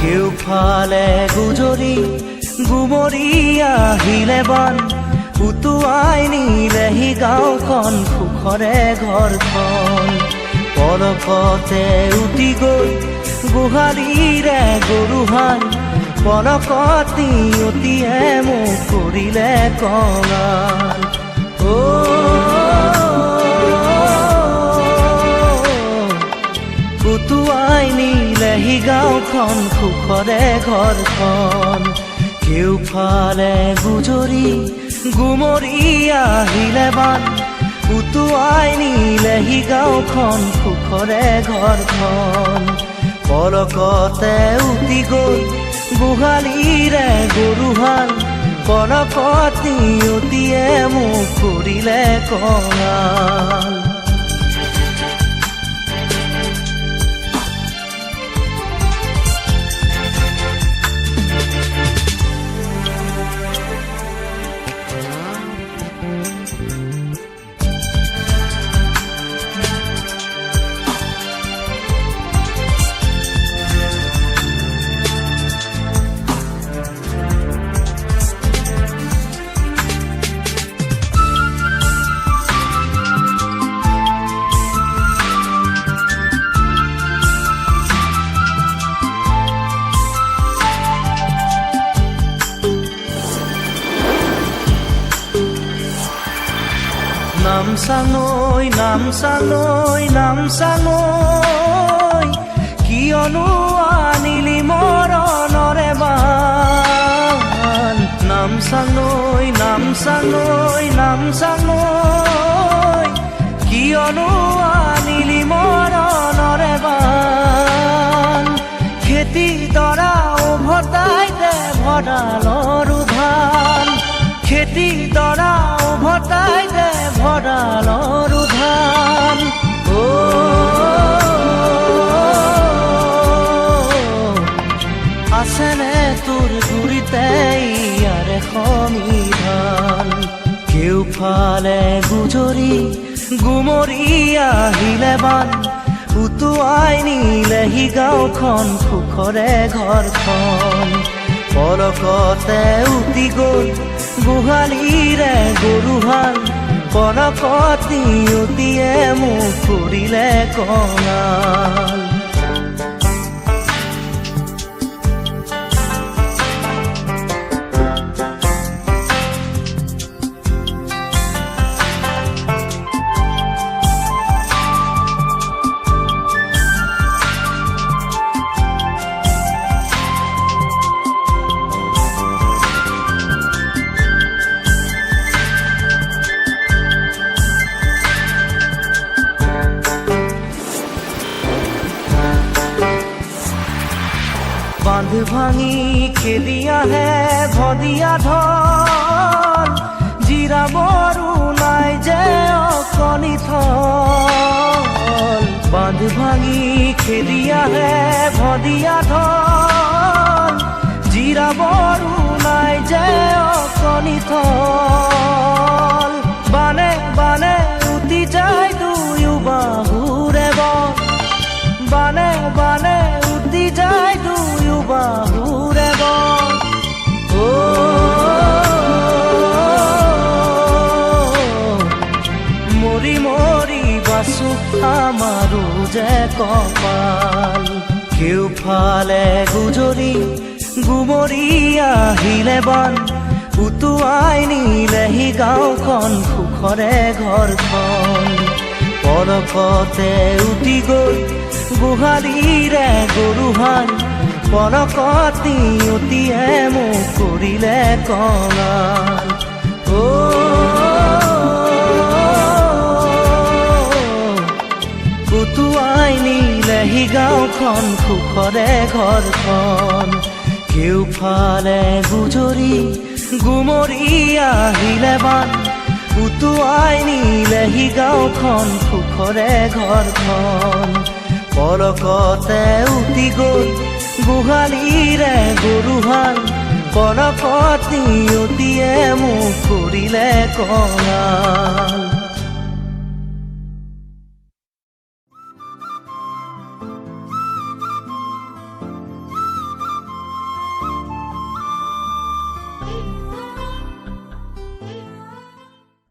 কেউফালে গুজৰি গুমৰি আহিলে বান উটুৱাই নিলেহি গাঁওখন সুখৰে ঘৰখন পলকতে উটি গৈ গোহালিৰে গৰুহাল পলকতি অতিয়ে মোক কৰিলে কঙাল উটুৱাই নিলেহি গাঁওখন সুখৰে ঘৰখন কেউফালে গুজৰি গুমৰি আহিলে বান উটুৱাই নিলেহি গাঁওখন সুখৰে ঘৰখন পলকতে উটি গৈ গোহালিৰে গৰুহাল পলকতি অতিয়ে মোক কৰিলে কঙাল নামচাঙৈ কিয়নো আনিলি মৰণৰে বান নামচাঙৈ কিয়নো আনিলি মৰণৰে বান খেতি দৰা উভতাই দে ভঁৰালৰ ধান খেতি দৰা উভতাই দে ভঁৰালৰ ধান আছেনে তোৰ গুৰিতে ইয়াৰে সমিধান কেউফালে গুজৰি গুমৰি আহিলে বান উটুৱাই নিলেহি গাঁওখন সুখৰে ঘৰখন পলকতে উটি গৈ গোহালিৰে গৰুহাল পলকতি অতিয়ে মোক কৰিলে কঙাল বান্ধ ভাঙি খেদি আহে ভদিয়া ঢল জিৰাবৰো নাই যে অকণি থল বান্ধ ভাঙি খেদি আহে ভদিয়া ঢল জিৰাবৰো নাই যে অকণি থল বানে বানে উটি যায় দুয়ো বাহুৰে বন বানে বানে উটি যায় দুয়ো বাহুৰে বন মৰি মৰি বাচো আমাৰো যে কপাল কেউফালে গুজৰি গুমৰি আহিলে বান উটুৱাই নিলেহি গাঁওখন সুখৰে ঘৰখন পলকতে উটি গৈ গোহালিৰে গৰুহাল পলকতি অতিয়ে মোক কৰিলে কঙাল উটুৱাই নিলেহি গাঁওখন সুখৰে ঘৰখন কেউফালে গুজৰি গুমৰি আহিলে বান উটুৱাই নিলেহি গাঁওখন সুখৰে ঘৰখন পলকতে উটি গৈ গোহালিৰে গৰুহাল পলকতি অতিয়ে মোক কৰিলে কঙাল